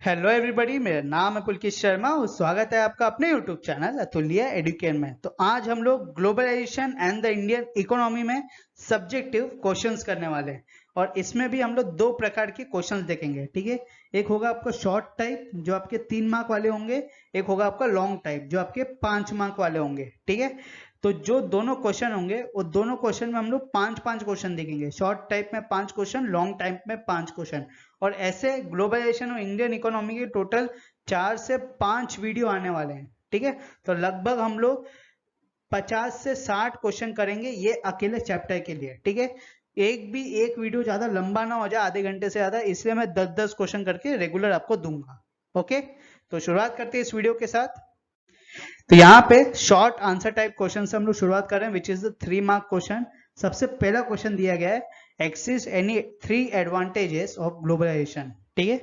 Hello everybody, मेरा नाम है पुलकित शर्मा और स्वागत है आपका अपने यूट्यूब चैनल अतुल्य एडुकेशन में। तो आज हम लोग globalisation and the Indian economy में सब्जेक्टिव क्वेश्चंस करने वाले हैं और इसमें भी हम लोग दो प्रकार के क्वेश्चंस देखेंगे। ठीक है, एक होगा आपका शॉर्ट टाइप जो आपके 3 मार्क वाले होंगे, एक होगा आपका लॉन्ग टाइप जो आपके 5 मार्क वाले होंगे। ठीक है, तो जो दोनों क्वेश्चन होंगे वो दोनों क्वेश्चन में हम लोग 5-5 क्वेश्चन देखेंगे। शॉर्ट टाइप में 5 क्वेश्चन, लॉन्ग टाइप में 5 क्वेश्चन, और ऐसे ग्लोबलाइजेशन और इंडियन इकोनॉमी के टोटल 4 से 5 वीडियो आने वाले हैं। ठीक है, तो लगभग हम लोग 50 से 60 क्वेश्चन करेंगे ये अकेले चैप्टर के लिए। ठीक है, एक वीडियो ज्यादा लंबा ना हो जाए, आधे घंटे से ज्यादा, इसलिए मैं 10-10 क्वेश्चन करके रेगुलर आपको दूंगा। ओके, तो शुरुआत करते हैं इस वीडियो के साथ। तो यहाँ पे शॉर्ट आंसर टाइप क्वेश्चन से हम लोग शुरुआत कर रहे हैं, which is the 3 mark question. सबसे पहला क्वेश्चन दिया गया है, access any 3 advantages of globalisation. ठीक है,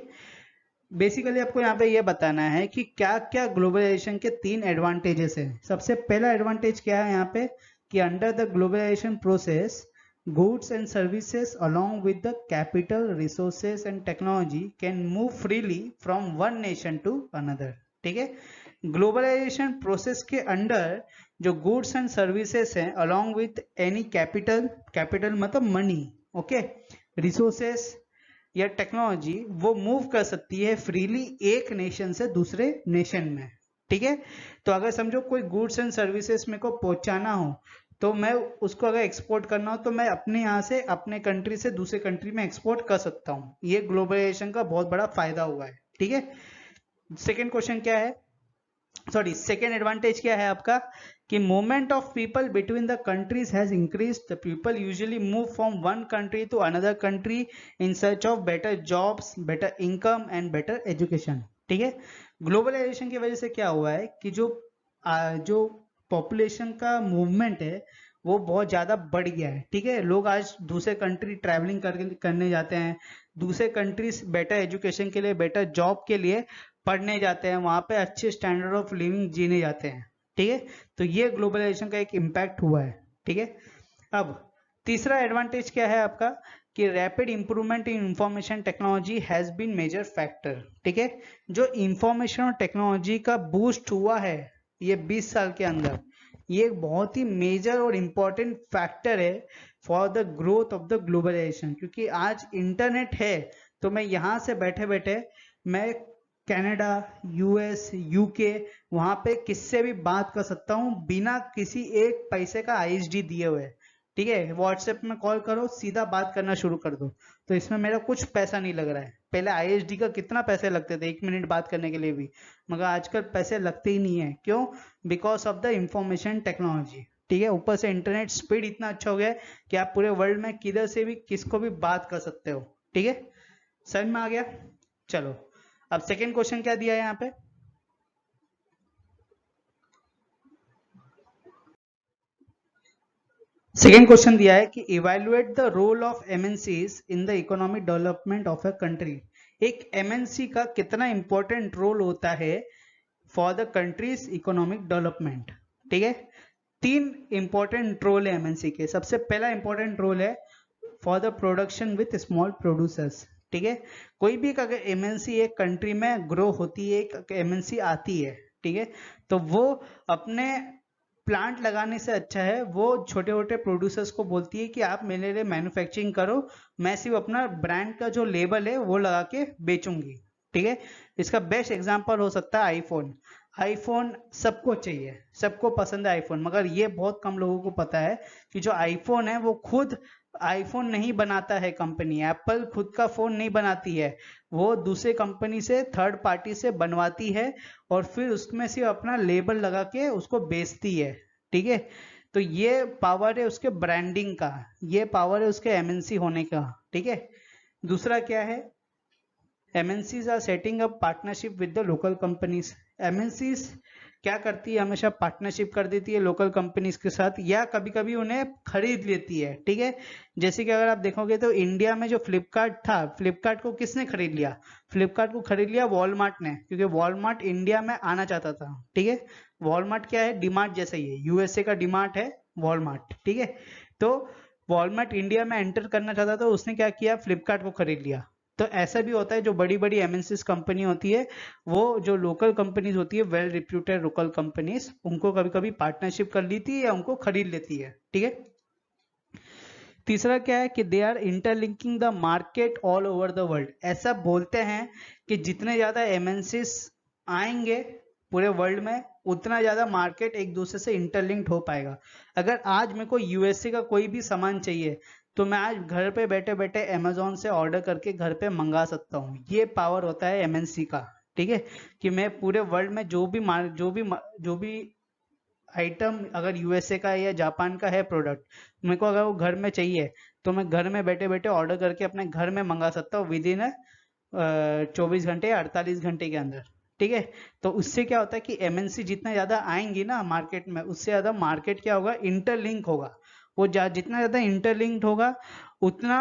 बेसिकली आपको यहाँ पे ये बताना है कि क्या क्या ग्लोबलाइजेशन के 3 एडवांटेजेस हैं। सबसे पहला एडवांटेज क्या है यहाँ पे कि under the globalisation process goods and services along with the capital, resources and technology can move freely from one nation to another। ठीक है, ग्लोबलाइजेशन प्रोसेस के अंडर जो गुड्स एंड सर्विसेज हैं along with any कैपिटल मतलब money, okay, resources या technology, वो move कर सकती है फ्रीली एक नेशन से दूसरे नेशन में। ठीक है, तो अगर समझो कोई गुड्स एंड सर्विसेज मेरे को पहुंचाना हो तो मैं उसको अगर एक्सपोर्ट करना हो तो मैं अपने यहाँ से अपने कंट्री से दूसरे कंट्री में एक्सपोर्ट कर सकता हूँ। ये ग्लोबलाइजेशन का बहुत बड़ा फायदा हुआ है। ठीक है, सेकेंड क्वेश्चन क्या है, सेकेंड एडवांटेज क्या है आपका कि movement of people between the countries has increased. The people usually move from one country to another country in search of better jobs, better income and better education. ठीक है, globalisation की वजह से क्या हुआ है कि जो पॉपुलेशन का मूवमेंट है वो बहुत ज्यादा बढ़ गया है। ठीक है, लोग आज दूसरे कंट्री ट्रैवलिंग करने जाते हैं, दूसरे कंट्रीज बेटर एजुकेशन के लिए, बेटर जॉब के लिए पढ़ने जाते हैं, वहां पे अच्छे स्टैंडर्ड ऑफ लिविंग जीने जाते हैं। ठीक है, तो ये ग्लोबलाइजेशन का एक इम्पैक्ट हुआ है। ठीक है, अब तीसरा एडवांटेज क्या है आपका कि rapid improvement in information technology has been major factor. ठीक है, जो इंफॉर्मेशन और टेक्नोलॉजी का बूस्ट हुआ है ये 20 साल के अंदर, ये एक बहुत ही मेजर और इम्पोर्टेंट फैक्टर है for the growth of the globalisation. क्योंकि आज इंटरनेट है तो मैं यहाँ से बैठे बैठे मैं कनाडा, यूएस, यूके, वहां पे किससे भी बात कर सकता हूँ बिना किसी एक पैसे का आईएसडी दिए हुए। ठीक है, व्हाट्सएप में कॉल करो, सीधा बात करना शुरू कर दो, तो इसमें मेरा कुछ पैसा नहीं लग रहा है। पहले आईएसडी का कितना पैसे लगते थे 1 मिनट बात करने के लिए भी, मगर आजकल पैसे लगते ही नहीं है। क्यों? Because of the information technology. ठीक है, ऊपर से इंटरनेट स्पीड इतना अच्छा हो गया है कि आप पूरे वर्ल्ड में किधर से भी किसको भी बात कर सकते हो। ठीक है, समझ में आ गया? चलो, अब सेकेंड क्वेश्चन क्या दिया है यहाँ पे, सेकेंड क्वेश्चन दिया है कि evaluate the role of MNCs in the economic development of a country. एक एमएनसी का कितना इंपॉर्टेंट रोल होता है for the country's economic development. ठीक है, 3 इंपॉर्टेंट रोल है एमएनसी के। सबसे पहला इंपॉर्टेंट रोल है for the production with small producers. ठीक है, कोई भी अगर एमएनसी एक कंट्री में ग्रो होती है, एक एमएनसी आती है, ठीक है, तो वो अपने प्लांट लगाने से अच्छा है वो छोटे छोटे प्रोड्यूसर्स को बोलती है कि आप मेरे लिए मैन्युफैक्चरिंग करो, मैं सिर्फ अपना ब्रांड का जो लेबल है वो लगा के बेचूंगी। ठीक है, इसका बेस्ट एग्जांपल हो सकता है आईफोन। आईफोन सबको चाहिए, सबको पसंद है आईफोन, मगर ये बहुत कम लोगों को पता है कि जो आईफोन है वो खुद आईफोन नहीं बनाता है कंपनी, एप्पल खुद का फोन नहीं बनाती है, वो दूसरे कंपनी से, थर्ड पार्टी से बनवाती है और फिर उसमें से अपना लेबल लगा के उसको बेचती है। ठीक है, तो ये पावर है उसके ब्रांडिंग का, ये पावर है उसके एमएनसी होने का। ठीक है, दूसरा क्या है, MNCs are setting up partnership with the local companies. MNCs क्या करती है, हमेशा पार्टनरशिप कर देती है लोकल कंपनीज के साथ, या कभी कभी उन्हें खरीद लेती है। ठीक है, जैसे कि अगर आप देखोगे तो इंडिया में जो फ्लिपकार्ट था, फ्लिपकार्ट को किसने खरीद लिया? फ्लिपकार्ट को खरीद लिया वॉलमार्ट ने, क्योंकि वॉलमार्ट इंडिया में आना चाहता था। ठीक है, वॉलमार्ट क्या है, डीमार्ट जैसा ही है, यूएसए का डीमार्ट है वॉलमार्ट। ठीक है, तो वॉलमार्ट इंडिया में एंटर करना चाहता था, उसने क्या किया, फ्लिपकार्ट को खरीद लिया। तो ऐसा भी होता है, जो बड़ी बड़ी एमएनसीज कंपनी होती है, वो जो लोकल कंपनीज होती है, वेल रिप्यूटेड लोकल कंपनीज, उनको कभी कभी पार्टनरशिप कर लेती है या उनको खरीद लेती है, ठीक है। तीसरा क्या है कि they are interlinking the market all over the world. ऐसा बोलते हैं कि जितने ज्यादा एमएनसीज आएंगे पूरे वर्ल्ड में, उतना ज्यादा मार्केट एक दूसरे से इंटरलिंक्ड हो पाएगा। अगर आज मेरे को यूएसए का कोई भी सामान चाहिए तो मैं आज घर पे बैठे बैठे अमेजोन से ऑर्डर करके घर पे मंगा सकता हूँ। ये पावर होता है एमएनसी का, ठीक है, कि मैं पूरे वर्ल्ड में जो भी आइटम अगर यूएसए का है या जापान का है प्रोडक्ट, मेरे को अगर वो घर में चाहिए तो मैं घर में बैठे बैठे ऑर्डर करके अपने घर में मंगा सकता हूँ विद इन 24 घंटे या 48 घंटे के अंदर, ठीक है। तो उससे क्या होता है कि एमएनसी जितना ज्यादा आएंगी ना मार्केट में, उससे ज्यादा मार्केट क्या होगा, इंटरलिंक होगा। वो जितना ज्यादा इंटरलिंक्ड होगा उतना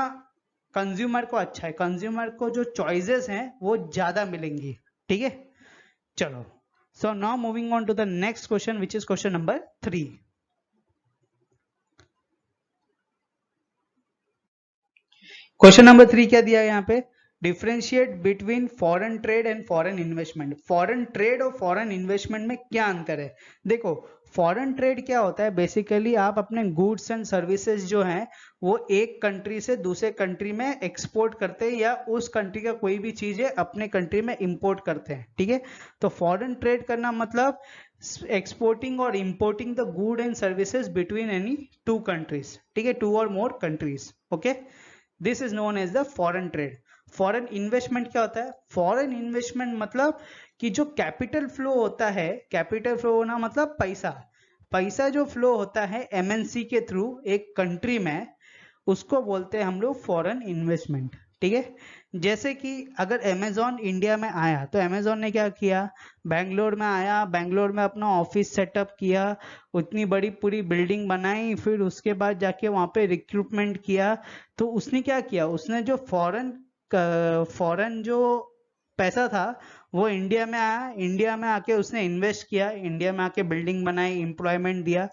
कंज्यूमर को अच्छा है, कंज्यूमर को जो चॉइसेस हैं वो ज्यादा मिलेंगी, ठीक है। चलो, so now moving on to the next question, which is question number 3. Question number 3 क्या दिया है यहाँ पे, differentiate between foreign trade and foreign investment. Foreign trade और फॉरेन इन्वेस्टमेंट में क्या अंतर है। देखो, फॉरेन ट्रेड क्या होता है, बेसिकली आप अपने गुड्स एंड सर्विसेज जो हैं वो एक कंट्री से दूसरे कंट्री में एक्सपोर्ट करते हैं, या उस कंट्री का कोई भी चीज है अपने कंट्री में इंपोर्ट करते हैं, ठीक है। तो फॉरेन ट्रेड करना मतलब एक्सपोर्टिंग और importing the good and services between any two countries, ठीक है, 2 और more countries, okay. This is known as the foreign trade. Foreign investment क्या होता है, फॉरेन इन्वेस्टमेंट मतलब कि जो कैपिटल फ्लो होता है, कैपिटल फ्लो होना मतलब पैसा, पैसा जो फ्लो होता है एमएनसी के थ्रू एक कंट्री में, उसको बोलते हैं हम लोग फॉरेन इन्वेस्टमेंट, ठीक है। जैसे कि अगर अमेजोन इंडिया में आया तो अमेजोन ने क्या किया, बैंगलोर में आया, बैंगलोर में अपना ऑफिस सेटअप किया, उतनी बड़ी पूरी बिल्डिंग बनाई, फिर उसके बाद जाके वहां पे रिक्रूटमेंट किया। तो उसने क्या किया, उसने जो फॉरेन जो पैसा था वो इंडिया में आया, इंडिया में आके उसने इन्वेस्ट किया, इंडिया में आके बिल्डिंग बनाई, एम्प्लॉयमेंट दिया।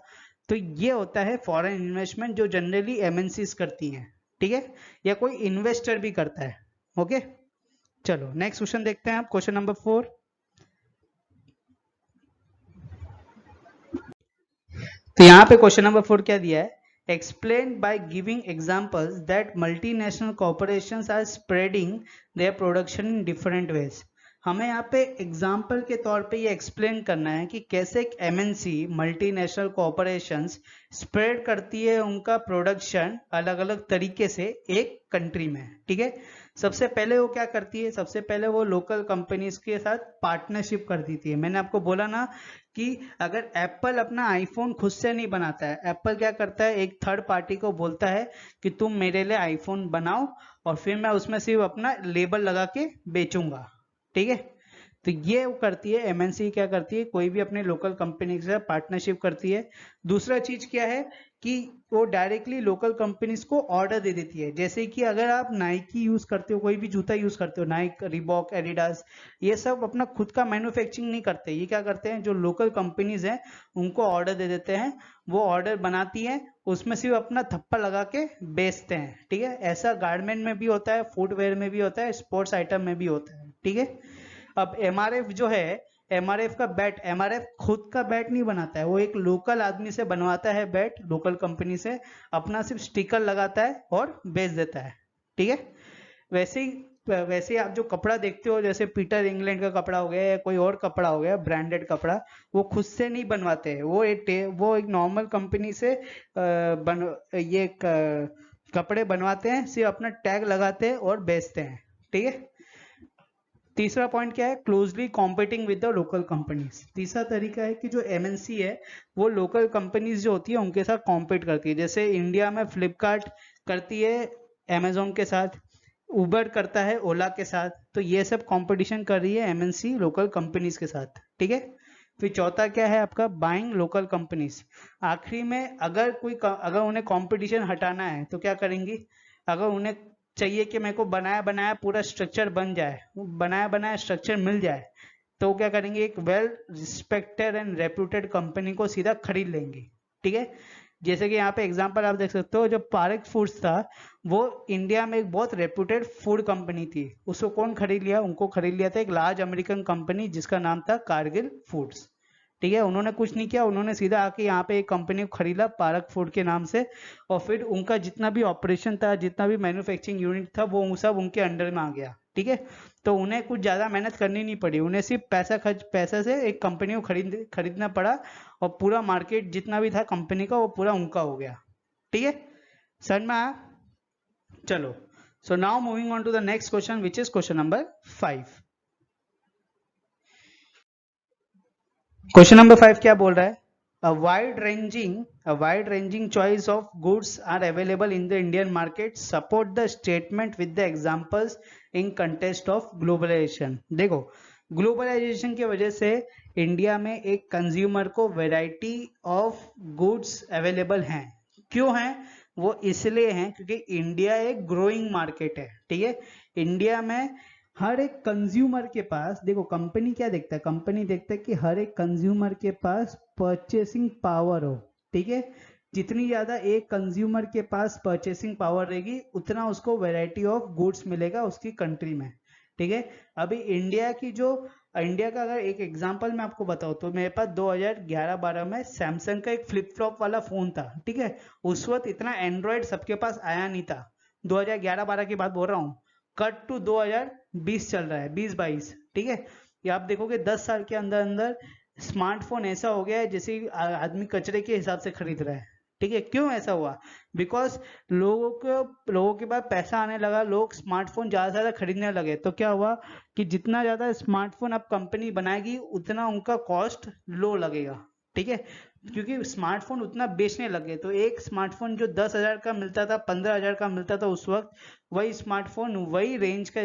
तो ये होता है फॉरेन इन्वेस्टमेंट जो जनरली एमएनसीज करती हैं, ठीक है, या कोई इन्वेस्टर भी करता है, ओके। चलो नेक्स्ट क्वेश्चन देखते हैं आप, क्वेश्चन नंबर 4। तो यहाँ पे क्वेश्चन नंबर 4 क्या दिया है, explain by giving examples that multinational corporations are spreading their production in different ways. हमें यहाँ पे एग्जाम्पल के तौर पे ये एक्सप्लेन करना है कि कैसे एक एमएनसी मल्टीनेशनल कॉर्पोरेशंस स्प्रेड करती है उनका प्रोडक्शन अलग अलग तरीके से एक कंट्री में, ठीक है। सबसे पहले वो क्या करती है, सबसे पहले वो लोकल कंपनीज के साथ पार्टनरशिप कर देती है। मैंने आपको बोला ना कि अगर एप्पल अपना आईफोन खुद से नहीं बनाता है, एप्पल क्या करता है, एक थर्ड पार्टी को बोलता है कि तुम मेरे लिए आईफोन बनाओ और फिर मैं उसमें सिर्फ अपना लेबल लगा के बेचूंगा, ठीक है। तो ये वो करती है एमएनसी, क्या करती है, कोई भी अपने लोकल कंपनी के साथ पार्टनरशिप करती है। दूसरा चीज क्या है कि वो डायरेक्टली लोकल कंपनीज को ऑर्डर दे देती है। जैसे कि अगर आप नाइकी यूज करते हो, कोई भी जूता यूज करते हो, नाइक, रिबॉक, एडिडास, ये सब अपना खुद का मैन्युफैक्चरिंग नहीं करते, ये क्या करते हैं, जो लोकल कंपनीज हैं उनको ऑर्डर दे देते हैं, वो ऑर्डर बनाती है, उसमें सिर्फ अपना थप्पा लगा के बेचते हैं, ठीक है। ऐसा गारमेंट में भी होता है, फुटवेयर में भी होता है, स्पोर्ट्स आइटम में भी होता है, ठीक है। अब एमआरएफ जो है, एमआरएफ का बैट, एमआरएफ खुद का बैट नहीं बनाता है, वो एक लोकल आदमी से बनवाता है बैट, लोकल कंपनी से, अपना सिर्फ स्टिकर लगाता है और बेच देता है, ठीक है। वैसे ही आप जो कपड़ा देखते हो, जैसे पीटर इंग्लैंड का कपड़ा हो गया या कोई और कपड़ा हो गया ब्रांडेड कपड़ा, वो खुद से नहीं बनवाते हैं, वो एक नॉर्मल कंपनी से कपड़े बनवाते हैं, सिर्फ अपना टैग लगाते हैं और बेचते हैं, ठीक है। तीसरा पॉइंट क्या है, closely competing with the local companies. तीसरा तरीका है कि जो एमएनसी है वो लोकल कंपनीज जो होती है उनके साथ कॉम्पीट करती है। जैसे इंडिया में फ्लिपकार्ट करती है अमेजोन के साथ, उबर करता है ओला के साथ, तो ये सब कंपटीशन कर रही है एमएनसी लोकल कंपनीज के साथ, ठीक है। फिर चौथा क्या है आपका, बाइंग लोकल कंपनीज। आखिरी में अगर उन्हें कंपटीशन हटाना है तो क्या करेंगी, अगर उन्हें चाहिए कि मेरे को बनाया बनाया पूरा स्ट्रक्चर बन जाए, बनाया बनाया स्ट्रक्चर मिल जाए, तो क्या करेंगे, एक well respected and reputed company को सीधा खरीद लेंगे, ठीक है। जैसे कि यहाँ पे एग्जांपल आप देख सकते हो, जो पारेख फूड्स था वो इंडिया में एक बहुत रेप्यूटेड फूड कंपनी थी। उसको कौन खरीद लिया? उनको खरीद लिया था एक लार्ज अमेरिकन कंपनी जिसका नाम था कारगिल फूड्स। ठीक है, उन्होंने कुछ नहीं किया, उन्होंने सीधा आके यहाँ पे एक कंपनी को खरीदा पारेख फूड के नाम से, और फिर उनका जितना भी ऑपरेशन था, जितना भी मैन्युफैक्चरिंग यूनिट था, वो सब उनके अंडर में आ गया। ठीक है, तो उन्हें कुछ ज़्यादा मेहनत करनी नहीं पड़ी, उन्हें सिर्फ पैसा से एक कंपनी को खरीदना पड़ा, और पूरा मार्केट जितना भी था कंपनी का वो पूरा उनका हो गया। ठीक है, समझ में आया? चलो, so now moving on to the next question which is question number 5। Question number 5 क्या बोल रहा है? A wide ranging choice of goods are available in the Indian market. Support the statement with the examples in context of globalization. देखो, globalisation की वजह से India में एक कंज्यूमर को वैरायटी ऑफ गुड्स अवेलेबल हैं। क्यों हैं? वो इसलिए हैं क्योंकि इंडिया एक ग्रोइंग मार्केट है। ठीक है, इंडिया में हर एक कंज्यूमर के पास, देखो कंपनी क्या देखता है, कंपनी देखता है कि हर एक कंज्यूमर के पास परचेसिंग पावर हो। ठीक है, जितनी ज्यादा एक कंज्यूमर के पास परचेसिंग पावर रहेगी उतना उसको वैरायटी ऑफ गुड्स मिलेगा उसकी कंट्री में। ठीक है, अभी इंडिया का अगर एक एग्जांपल मैं आपको बताऊं तो मेरे पास 2011-12 में सैमसंग का एक फ्लिप फ्लॉप वाला फोन था। ठीक है, उस वक्त इतना एंड्रॉयड सबके पास आया नहीं था, 2011-12 की बात बोल रहा हूँ। कट टू 2020 चल रहा है, 20-22। ठीक है, ये आप देखोगे 10 साल के अंदर अंदर स्मार्टफोन ऐसा हो गया है जैसे आदमी कचरे के हिसाब से खरीद रहा है। ठीक है, क्यों ऐसा हुआ? बिकॉज लोगों के पास पैसा आने लगा, लोग स्मार्टफोन ज्यादा से ज्यादा खरीदने लगे, तो क्या हुआ कि जितना ज्यादा स्मार्टफोन अब कंपनी बनाएगी उतना उनका कॉस्ट लो लगेगा। ठीक है, क्योंकि स्मार्टफोन उतना बेचने लगे, तो एक स्मार्टफोन जो 10,000 का मिलता था, 15,000 का मिलता था उस वक्त, वही स्मार्टफोन वही रेंज का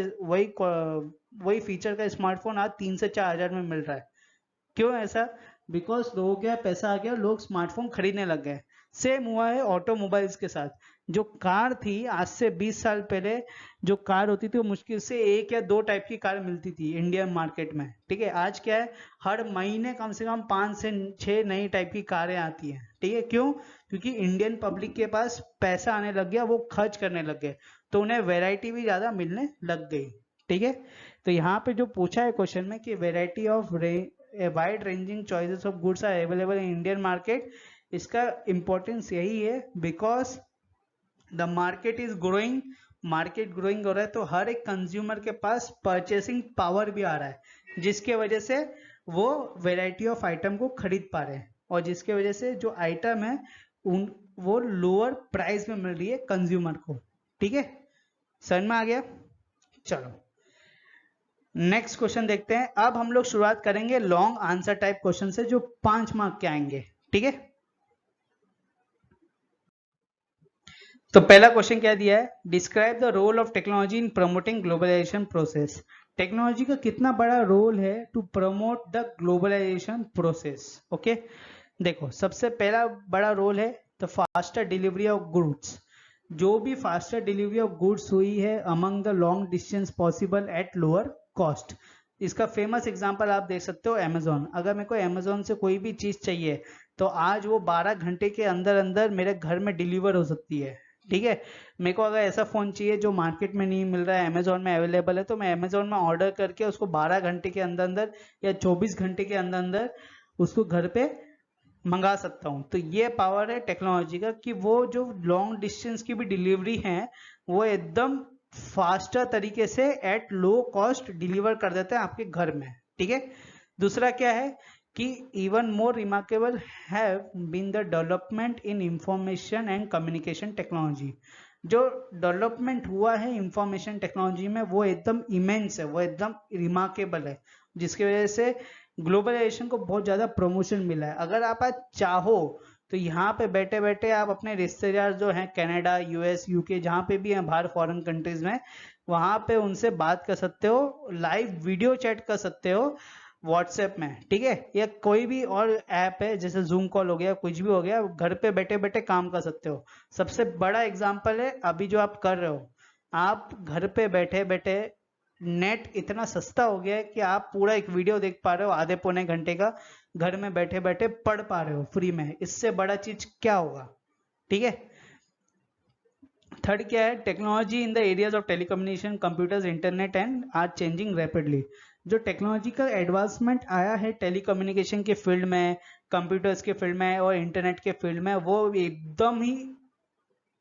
वही फीचर का स्मार्टफोन आज 3 से 4,000 में मिल रहा है। क्यों ऐसा? बिकॉज लोगों के यहाँ पैसा आ गया, लोग स्मार्टफोन खरीदने लग गए। सेम हुआ है ऑटोमोबाइल्स के साथ। जो कार थी आज से 20 साल पहले, जो कार होती थी वो मुश्किल से 1 या 2 टाइप की कार मिलती थी इंडियन मार्केट में। ठीक है, आज क्या है, हर महीने कम से कम 5 से 6 नई टाइप की कारें आती हैं। ठीक है, क्यों? क्योंकि इंडियन पब्लिक के पास पैसा आने लग गया, वो खर्च करने लग गए, तो उन्हें वेराइटी भी ज्यादा मिलने लग गई। ठीक है, तो यहाँ पे जो पूछा है क्वेश्चन में कि variety of a wide ranging choices of goods are available in Indian market, इसका इंपॉर्टेंस यही है because the market is growing, market growing हो रहा है, तो हर एक कंज्यूमर के पास परचेसिंग पावर भी आ रहा है, जिसके वजह से वो वेराइटी ऑफ आइटम को खरीद पा रहे हैं, और जिसके वजह से जो आइटम है वो लोअर प्राइस में मिल रही है कंज्यूमर को। ठीक है, समझ में आ गया? चलो नेक्स्ट क्वेश्चन देखते हैं। अब हम लोग शुरुआत करेंगे लॉन्ग आंसर टाइप क्वेश्चन से, जो 5 मार्क के आएंगे। ठीक है, तो पहला क्वेश्चन क्या दिया है? Describe the role of technology in promoting globalisation process. Technology का कितना बड़ा रोल है to promote the globalisation process? Okay, देखो सबसे पहला बड़ा रोल है the faster delivery of goods. जो भी फास्टर डिलीवरी ऑफ गुड्स हुई है among the long distance possible at lower cost. इसका फेमस एग्जांपल आप देख सकते हो अमेजोन। अगर मेरे को अमेजोन से कोई भी चीज चाहिए तो आज वो 12 घंटे के अंदर अंदर मेरे घर में डिलीवर हो सकती है। ठीक है, मेरे को अगर ऐसा फोन चाहिए जो मार्केट में नहीं मिल रहा है, अमेजोन में अवेलेबल है, तो मैं अमेजोन में ऑर्डर करके उसको 12 घंटे के अंदर अंदर या 24 घंटे के अंदर अंदर उसको घर पे मंगा सकता हूँ। तो ये पावर है टेक्नोलॉजी का कि वो जो लॉन्ग डिस्टेंस की भी डिलीवरी है वो एकदम फास्टर तरीके से एट लो कॉस्ट डिलीवर कर देते हैं आपके घर में। ठीक है, दूसरा क्या है कि even more remarkable have been the development in information and communication technology. जो डेवलपमेंट हुआ है इंफॉर्मेशन टेक्नोलॉजी में वो एकदम इमेंस है, वो एकदम रिमार्केबल है, जिसकी वजह से ग्लोबलाइजेशन को बहुत ज्यादा प्रमोशन मिला है। अगर आप आज चाहो तो यहाँ पे बैठे बैठे आप अपने रिश्तेदार जो हैं कनाडा, यूएस, यूके, जहाँ पे भी हैं बाहर फॉरेन कंट्रीज में, वहां पे उनसे बात कर सकते हो, लाइव वीडियो चैट कर सकते हो व्हाट्सएप में। ठीक है, या कोई भी और ऐप है जैसे जूम कॉल हो गया, कुछ भी हो गया, घर पे बैठे बैठे काम कर सकते हो। सबसे बड़ा एग्जांपल है अभी जो आप कर रहे हो, आप घर पे बैठे बैठे, नेट इतना सस्ता हो गया है कि आप पूरा एक वीडियो देख पा रहे हो आधे पौने घंटे का, घर में बैठे बैठे पढ़ पा रहे हो फ्री में। इससे बड़ा चीज क्या होगा? ठीक है। थर्ड क्या है, technology in the areas of telecommunication, computers, internet and are changing rapidly. जो टेक्नोलॉजिकल एडवांसमेंट आया है टेलीकम्युनिकेशन के फील्ड में, कंप्यूटर्स के फील्ड में और इंटरनेट के फील्ड में, वो एकदम ही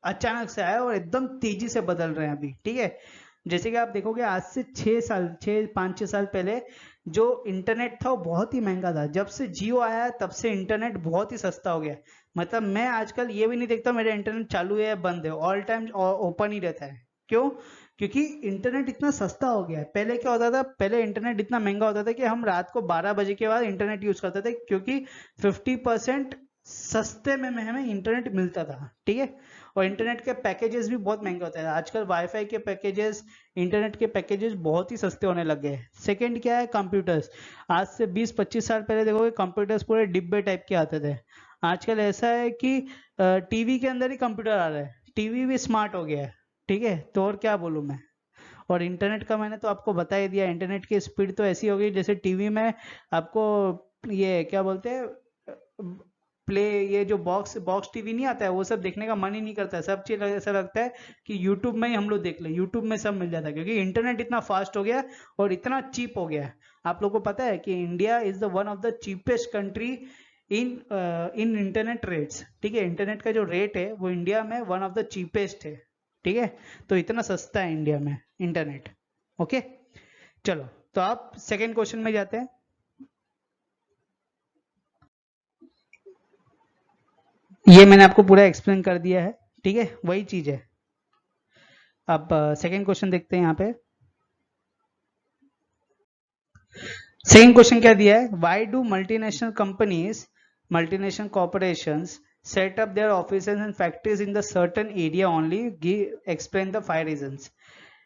अचानक से आया और एकदम तेजी से बदल रहे हैं अभी। ठीक है, जैसे कि आप देखोगे आज से 5-6 साल पहले जो इंटरनेट था वो बहुत ही महंगा था। जब से जियो आया है तब से इंटरनेट बहुत ही सस्ता हो गया। मतलब मैं आजकल ये भी नहीं देखता मेरा इंटरनेट चालू है या बंद है, ऑल टाइम ओपन ही रहता है। क्यों? क्योंकि इंटरनेट इतना सस्ता हो गया है। पहले क्या होता था, पहले इंटरनेट इतना महंगा होता था कि हम रात को 12 बजे के बाद इंटरनेट यूज करते थे, क्योंकि 50% सस्ते में हमें इंटरनेट मिलता था। ठीक है, और इंटरनेट के पैकेजेस भी बहुत महंगे होते हैं। आजकल वाईफाई के पैकेजेस, इंटरनेट के पैकेजेस बहुत ही सस्ते होने लग गए हैं। सेकंड क्या है, कंप्यूटर्स। आज से 20-25 साल पहले देखोगे कंप्यूटर्स पूरे डिब्बे टाइप के आते थे। आजकल ऐसा है कि टीवी के अंदर ही कंप्यूटर आ रहा है, टीवी भी स्मार्ट हो गया है। ठीक है, तो और क्या बोलूँ मैं। और इंटरनेट का मैंने तो आपको बता ही दिया, इंटरनेट की स्पीड तो ऐसी हो गई जैसे टीवी में आपको ये क्या बोलते हैं, प्ले, ये जो बॉक्स बॉक्स टीवी नहीं आता है, वो सब देखने का मन ही नहीं करता है। सब चीज ऐसा लगता है कि यूट्यूब में ही हम लोग देख ले, यूट्यूब में सब मिल जाता है, क्योंकि इंटरनेट इतना फास्ट हो गया और इतना चीप हो गया है। आप लोगों को पता है कि India is the one of the cheapest country in in internet rates. ठीक है, इंटरनेट का जो रेट है वो इंडिया में वन ऑफ द चीपेस्ट है। ठीक है, तो इतना सस्ता है इंडिया में इंटरनेट। ओके, चलो तो आप सेकेंड क्वेश्चन में जाते हैं। ये मैंने आपको पूरा एक्सप्लेन कर दिया है। ठीक है, वही चीज है। अब सेकेंड क्वेश्चन देखते हैं यहाँ पे। सेकेंड क्वेश्चन क्या दिया है, why do multinational corporations set up their offices and factories in the certain area only, explain the 5 reasons.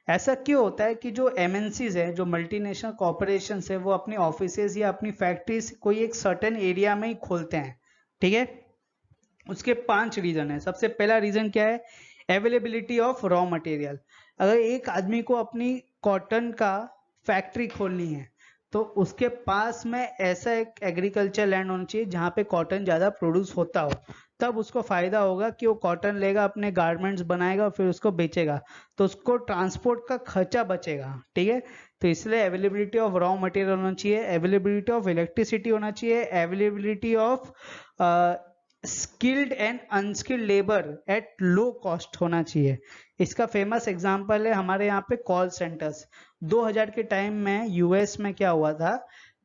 ऐसा क्यों होता है कि जो एमएनसीज है, जो मल्टीनेशनल कॉर्पोरेशंस है, वो अपनी ऑफिसेज या अपनी फैक्ट्रीज कोई एक सर्टेन एरिया में ही खोलते हैं। ठीक है, उसके 5 रीजन है। सबसे पहला रीजन क्या है, अवेलेबिलिटी ऑफ रॉ मटेरियल। अगर एक आदमी को अपनी कॉटन का फैक्ट्री खोलनी है तो उसके पास में ऐसा एक एग्रीकल्चर लैंड होना चाहिए जहां पे कॉटन ज्यादा प्रोड्यूस होता हो, तब उसको फायदा होगा कि वो कॉटन लेगा, अपने गारमेंट्स बनाएगा और फिर उसको बेचेगा, तो उसको ट्रांसपोर्ट का खर्चा बचेगा। ठीक है, तो इसलिए अवेलेबिलिटी ऑफ रॉ मटेरियल होना चाहिए, अवेलेबिलिटी ऑफ इलेक्ट्रिसिटी होना चाहिए, availability of skilled and unskilled labour at low cost होना चाहिए। इसका फेमस एग्जांपल है हमारे यहाँ पे कॉल सेंटर्स। 2000 के टाइम में यूएस में क्या हुआ था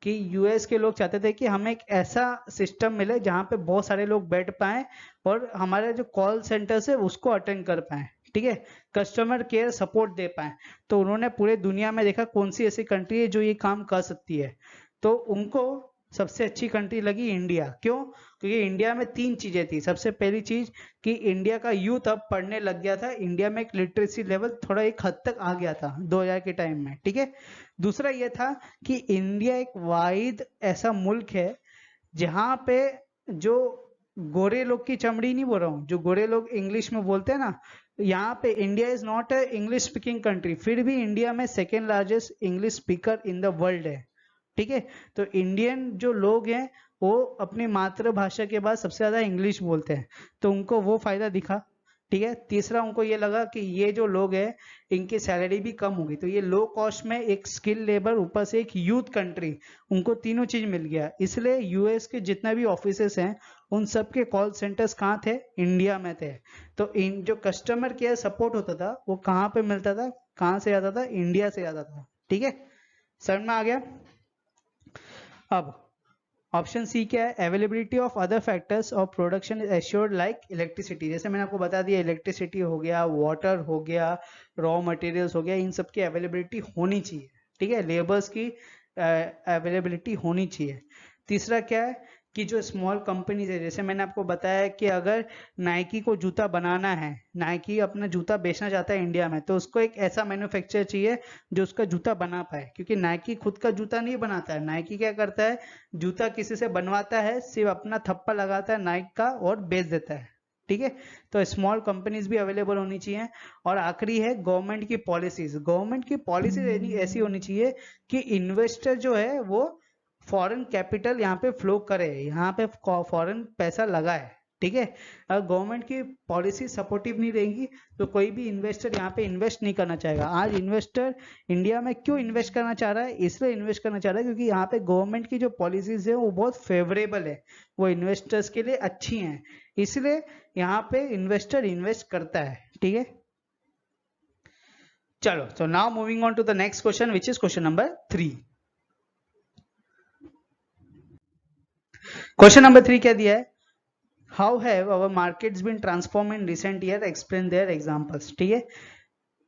कि यूएस के लोग चाहते थे कि हमें एक ऐसा सिस्टम मिले जहाँ पे बहुत सारे लोग बैठ पाएं और हमारे जो कॉल सेंटर्स है उसको अटेंड कर पाएं। ठीक है, कस्टमर केयर सपोर्ट दे पाएं। तो उन्होंने पूरे दुनिया में देखा कौन सी ऐसी कंट्री है जो ये काम कर सकती है, तो उनको सबसे अच्छी कंट्री लगी इंडिया। क्यों? क्योंकि इंडिया में 3 चीजें थी। सबसे पहली चीज कि इंडिया का यूथ अब पढ़ने लग गया था, इंडिया में एक लिटरेसी लेवल थोड़ा एक हद तक आ गया था 2000 के टाइम में। ठीक है, दूसरा यह था कि इंडिया एक वाहिद ऐसा मुल्क है जहां पे जो गोरे लोग की चमड़ी नहीं बोल रहा हूँ, जो गोरे लोग इंग्लिश में बोलते हैं ना, यहाँ पे India is not a English speaking country, फिर भी इंडिया में second largest English speaker in the world है। ठीक है, तो इंडियन जो लोग हैं वो अपनी मातृभाषा के बाद सबसे ज्यादा इंग्लिश बोलते हैं, तो उनको वो फायदा दिखा। ठीक है, तीसरा उनको ये लगा कि ये जो लोग हैं इनकी सैलरी भी कम होगी, तो ये लो कॉस्ट में एक स्किल लेबर, ऊपर से एक यूथ कंट्री, उनको तीनों चीज मिल गया। इसलिए यूएस के जितना भी ऑफिसेस हैं उन सब के कॉल सेंटर्स कहाँ थे, इंडिया में थे। तो इन जो कस्टमर केयर सपोर्ट होता था वो कहाँ पे मिलता था, कहाँ से आता था, इंडिया से आता था। ठीक है, समझ में आ गया। अब ऑप्शन सी क्या है, availability of other factors of production is assured like electricity. जैसे मैंने आपको बता दिया, इलेक्ट्रिसिटी हो गया, वाटर हो गया, रॉ मटेरियल्स हो गया, इन सब की अवेलेबिलिटी होनी चाहिए। ठीक है, लेबर्स की अवेलेबिलिटी होनी चाहिए। तीसरा क्या है कि जो स्मॉल कंपनीज है, जैसे मैंने आपको बताया कि अगर नाइकी को जूता बनाना है, नाइकी अपना जूता बेचना चाहता है इंडिया में, तो उसको एक ऐसा मैन्युफैक्चरर चाहिए जो उसका जूता बना पाए, क्योंकि नाइकी खुद का जूता नहीं बनाता है। नाइकी क्या करता है, जूता किसी से बनवाता है, सिर्फ अपना थप्पा लगाता है नाइक का और बेच देता है। ठीक है, तो स्मॉल कंपनीज भी अवेलेबल होनी चाहिए। और आखिरी है गवर्नमेंट की पॉलिसीज। गवर्नमेंट की पॉलिसीज ऐसी होनी चाहिए कि इन्वेस्टर जो है वो फॉरेन कैपिटल यहाँ पे फ्लो करे, यहाँ पे फॉरेन पैसा लगाए। ठीक है। अगर गवर्नमेंट की पॉलिसी सपोर्टिव नहीं रहेगी तो कोई भी इन्वेस्टर यहाँ पे इन्वेस्ट नहीं करना चाहेगा। आज इन्वेस्टर इंडिया में क्यों इन्वेस्ट करना चाह रहा है? इसलिए इन्वेस्ट करना चाह रहा है क्योंकि यहाँ पे गवर्नमेंट की जो पॉलिसीज है वो बहुत फेवरेबल है, वो इन्वेस्टर्स के लिए अच्छी हैं, इसलिए यहाँ पे इन्वेस्टर इन्वेस्ट करता है। ठीक है, चलो, so now moving on to the next question, which is question number 3. Question number 3 क्या दिया है? How have our markets been transformed in recent year? Explain their examples. ठीक है,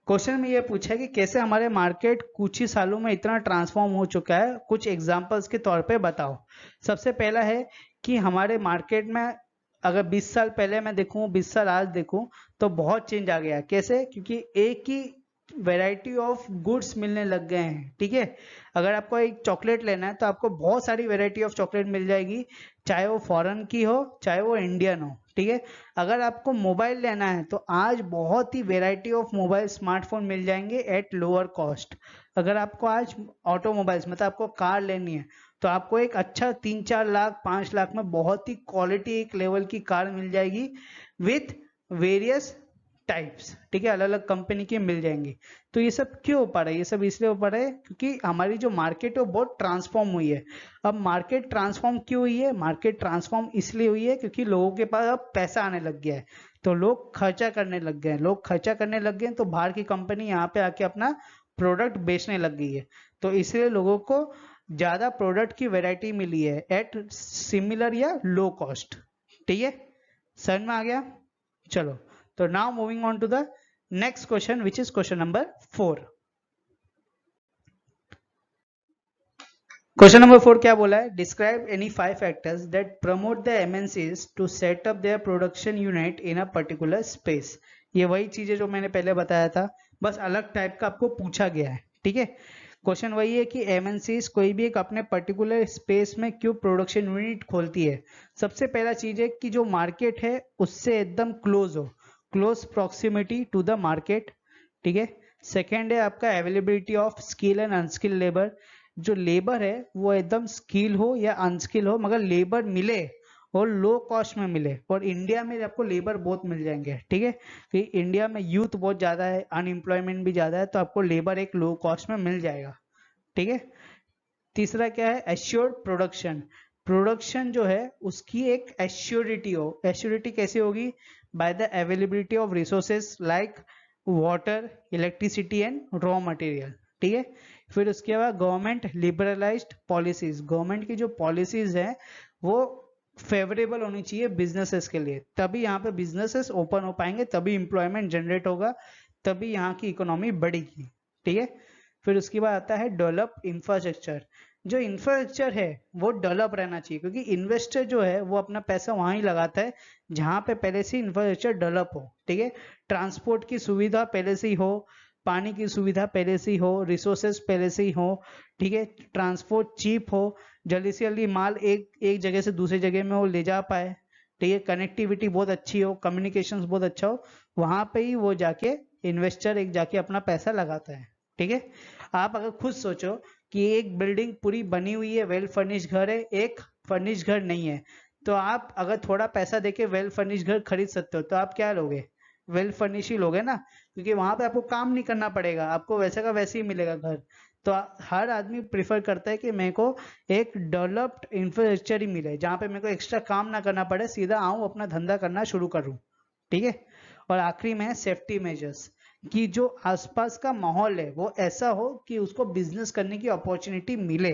क्वेश्चन में ये पूछा है कि कैसे हमारे मार्केट कुछ ही सालों में इतना ट्रांसफॉर्म हो चुका है, कुछ एग्जांपल्स के तौर पे बताओ। सबसे पहला है कि हमारे मार्केट में अगर 20 साल पहले मैं देखूं, 20 साल आज देखूं, तो बहुत चेंज आ गया। कैसे? क्योंकि एक ही वैरायटी ऑफ गुड्स मिलने लग गए हैं। ठीक है, अगर आपको एक चॉकलेट लेना है तो आपको बहुत सारी वैरायटी ऑफ चॉकलेट मिल जाएगी, चाहे वो फॉरेन की हो चाहे वो इंडियन हो। ठीक है, अगर आपको मोबाइल लेना है तो आज बहुत ही वैरायटी ऑफ मोबाइल स्मार्टफोन मिल जाएंगे एट लोअर कॉस्ट। अगर आपको आज ऑटोमोबाइल्स मतलब आपको कार लेनी है तो आपको एक अच्छा 3-4 लाख 5 लाख में बहुत ही क्वालिटी एक लेवल की कार मिल जाएगी विथ वेरियस टाइप्स। ठीक है, अलग अलग कंपनी की मिल जाएंगी। तो ये सब क्यों हो पा रहा है? ये सब इसलिए हो पा रहा है क्योंकि हमारी जो मार्केट है वो बहुत ट्रांसफॉर्म हुई है। अब मार्केट ट्रांसफॉर्म क्यों हुई है? मार्केट ट्रांसफॉर्म इसलिए हुई है क्योंकि लोगों के पास अब पैसा आने लग गया है, तो लोग खर्चा करने लग गए हैं। लोग खर्चा करने लग गए हैं तो बाहर की कंपनी यहाँ पे आके अपना प्रोडक्ट बेचने लग गई है, तो इसलिए लोगों को ज्यादा प्रोडक्ट की वेराइटी मिली है एट सिमिलर या लो कॉस्ट। ठीक है, समझ में आ गया? चलो, तो now moving on to the next question, which is question number 4. Question number 4 क्या बोला है? Describe any 5 factors that promote the MNCs to set up their production unit in a particular space. ये वही चीजें जो मैंने पहले बताया था, बस अलग टाइप का आपको पूछा गया है। ठीक है, क्वेश्चन वही है कि एमएनसीज कोई भी एक अपने पर्टिकुलर स्पेस में क्यों प्रोडक्शन यूनिट खोलती है। सबसे पहला चीज है कि जो मार्केट है उससे एकदम क्लोज हो, close proximity to the market. ठीक है, सेकेंड है आपका availability of skill and unskill labour. जो लेबर है वो एकदम स्किल हो या अनस्किल हो मगर लेबर मिले और लो कॉस्ट में मिले, और इंडिया में आपको लेबर बहुत मिल जाएंगे। ठीक है, कि इंडिया में यूथ बहुत ज्यादा है, अनएम्प्लॉयमेंट भी ज्यादा है, तो आपको लेबर एक लो कॉस्ट में मिल जाएगा। ठीक है, तीसरा क्या है? Assured production. प्रोडक्शन जो है उसकी एक एश्योरिटी हो। एश्योरिटी कैसे होगी? By the availability of resources like water, electricity and raw material. ठीक है, फिर उसके बाद गवर्नमेंट लिबरलाइज्ड पॉलिसीज। गवर्नमेंट की जो पॉलिसीज है वो फेवरेबल होनी चाहिए बिजनेसेस के लिए, तभी यहाँ पे बिजनेसेस ओपन हो पाएंगे, तभी इंप्लॉयमेंट जनरेट होगा, तभी यहाँ की इकोनॉमी बढ़ेगी। ठीक है, फिर उसके बाद आता है डेवलप इंफ्रास्ट्रक्चर। जो इंफ्रास्ट्रक्चर है वो डेवलप रहना चाहिए, क्योंकि इन्वेस्टर जो है वो अपना पैसा वहां ही लगाता है जहां पे पहले से इंफ्रास्ट्रक्चर डेवलप हो। ठीक है, ट्रांसपोर्ट की सुविधा पहले से ही हो, पानी की सुविधा पहले से ही हो, रिसोर्सेज पहले से ही हो। ठीक है, ट्रांसपोर्ट चीप हो, जल्दी से जल्दी माल एक एक जगह से दूसरी जगह में वो ले जा पाए। ठीक है, कनेक्टिविटी बहुत अच्छी हो, कम्युनिकेशंस बहुत अच्छा हो, वहां पे ही वो जाके इन्वेस्टर एक जाके अपना पैसा लगाता है। ठीक है, आप अगर खुद सोचो कि एक बिल्डिंग पूरी बनी हुई है, वेल फर्निश घर है, एक फर्निश घर नहीं है, तो आप अगर थोड़ा पैसा देके वेल फर्निश घर खरीद सकते हो तो आप क्या लोगे? वेल फर्निश ही लोगे ना, क्योंकि वहां पे आपको काम नहीं करना पड़ेगा, आपको वैसे का वैसे ही मिलेगा घर। तो हर आदमी प्रिफर करता है कि मेरे को एक डेवलप्ड इंफ्रास्ट्रक्चर ही मिले, जहाँ पे मेरे को एक्स्ट्रा काम ना करना पड़े, सीधा आऊं अपना धंधा करना शुरू करूं। ठीक है, और आखिरी में सेफ्टी मेजर्स, कि जो आसपास का माहौल है वो ऐसा हो कि उसको बिजनेस करने की अपॉर्चुनिटी मिले।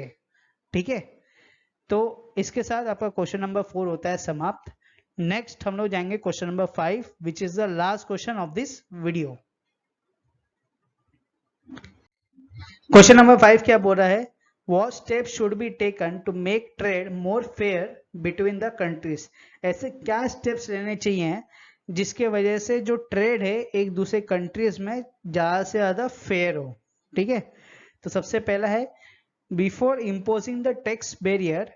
ठीक है, तो इसके साथ आपका क्वेश्चन नंबर 4 होता है समाप्त। नेक्स्ट हम लोग जाएंगे question number 5, which is the last question of this video. Question number 5 क्या बोल रहा है? What steps should be taken to make trade more fair between the countries? ऐसे क्या स्टेप्स लेने चाहिए जिसके वजह से जो ट्रेड है एक दूसरे कंट्रीज में ज्यादा से ज्यादा फेयर हो। ठीक है, तो सबसे पहला है before imposing the tax barrier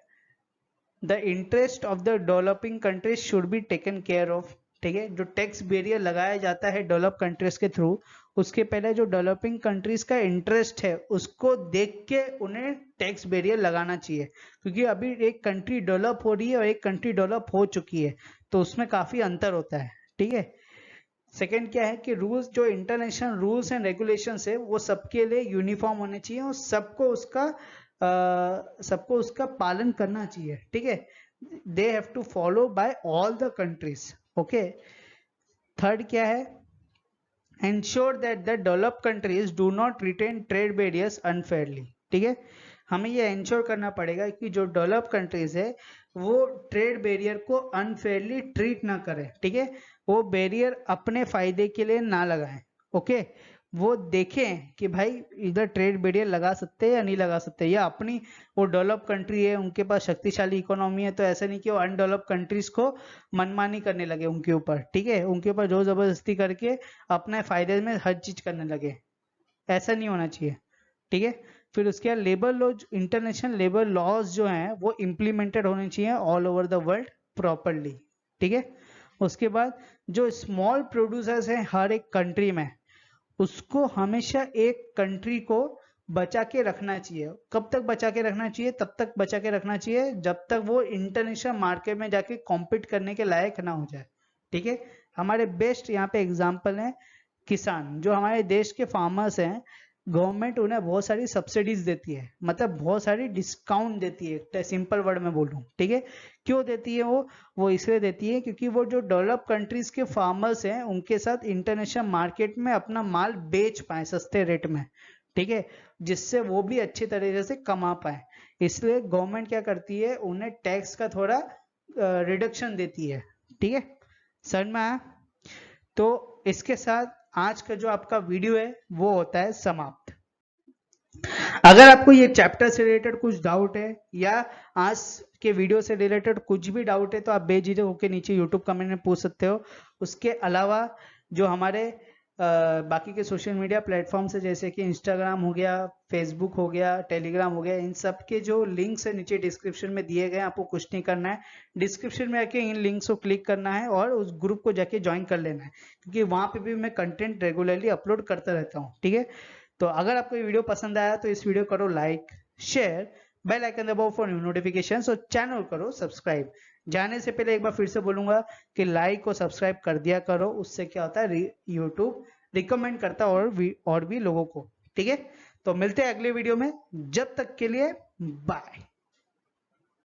the interest of the developing countries should be taken care of. ठीक है। जो टैक्स बैरियर लगाया जाता है डेवलप कंट्रीज के थ्रू, उसके पहले जो डेवलपिंग कंट्रीज का इंटरेस्ट है उसको देख के उन्हें टैक्स बैरियर लगाना चाहिए, क्योंकि अभी एक कंट्री डेवलप हो रही है और एक कंट्री डेवलप हो चुकी है, तो उसमें काफी अंतर होता है, ठीक है। सेकेंड क्या है कि रूल्स, जो इंटरनेशनल रूल्स एंड रेगुलेशंस है वो सबके लिए यूनिफॉर्म होने चाहिए और सबको उसका पालन करना चाहिए, ठीक है। They have to follow by all the countries, okay. Third क्या है, ensure that the developed countries do not retain trade barriers unfairly, ठीक है। हमें ये एंश्योर करना पड़ेगा कि जो डेवलप्ड कंट्रीज है वो ट्रेड बैरियर को अनफेयरली ट्रीट ना करे, ठीक है। वो बैरियर अपने फायदे के लिए ना लगाएं, ओके। वो देखें कि भाई इधर ट्रेड बैरियर लगा सकते हैं या नहीं लगा सकते, या अपनी, वो डेवलप कंट्री है, उनके पास शक्तिशाली इकोनॉमी है, तो ऐसा नहीं कि वो अनडेवलप कंट्रीज को मनमानी करने लगे उनके ऊपर, ठीक है। उनके ऊपर जोर जबरदस्ती करके अपने फायदे में हर चीज करने लगे, ऐसा नहीं होना चाहिए, ठीक है। फिर उसके बाद labour law, international labour laws जो हैं वो इम्प्लीमेंटेड होने चाहिए all over the world properly, ठीक है। उसके बाद जो स्मॉल प्रोड्यूसर्स हैं हर एक कंट्री में, उसको हमेशा एक कंट्री को बचा के रखना चाहिए। कब तक बचा के रखना चाहिए? तब तक बचा के रखना चाहिए जब तक वो इंटरनेशनल मार्केट में जाके कॉम्पीट करने के लायक ना हो जाए, ठीक है। हमारे बेस्ट यहाँ पे एग्जाम्पल है किसान, जो हमारे देश के फार्मर्स हैं, गवर्नमेंट उन्हें बहुत सारी सब्सिडीज देती है, मतलब बहुत सारी डिस्काउंट देती है, सिंपल वर्ड में बोलूं, ठीक है। क्यों देती है वो इसलिए देती है क्योंकि वो जो डेवलप कंट्रीज के फार्मर्स हैं उनके साथ इंटरनेशनल मार्केट में अपना माल बेच पाए सस्ते रेट में, ठीक है, जिससे वो भी अच्छी तरीके से कमा पाए। इसलिए गवर्नमेंट क्या करती है, उन्हें टैक्स का थोड़ा रिडक्शन देती है, ठीक है। समझ में आया? तो इसके साथ आज का जो आपका वीडियो है वो होता है समाप्त। अगर आपको ये चैप्टर से रिलेटेड कुछ डाउट है या आज के वीडियो से रिलेटेड कुछ भी डाउट है तो आप बेझिझक होकर नीचे यूट्यूब कमेंट में पूछ सकते हो। उसके अलावा जो हमारे बाकी के सोशल मीडिया प्लेटफॉर्म्स है, जैसे कि इंस्टाग्राम हो गया, फेसबुक हो गया, टेलीग्राम हो गया, इन सब के जो लिंक्स है नीचे डिस्क्रिप्शन में दिए गए, आपको कुछ नहीं करना है, डिस्क्रिप्शन में आके इन लिंक्स को क्लिक करना है और उस ग्रुप को जाके ज्वाइन कर लेना है, क्योंकि वहां पे भी मैं कंटेंट रेगुलरली अपलोड करता रहता हूँ, ठीक है। तो अगर आपको ये वीडियो पसंद आया तो इस वीडियो करो लाइक, शेयर, बेल आइकन दबाओ फॉर न्यू नोटिफिकेशंस और चैनल करो सब्सक्राइब। जाने से पहले एक बार फिर से बोलूंगा कि लाइक और सब्सक्राइब कर दिया करो, उससे क्या होता है यूट्यूब रिकमेंड करता है और भी लोगों को, ठीक है। तो मिलते हैं अगले वीडियो में, जब तक के लिए बाय।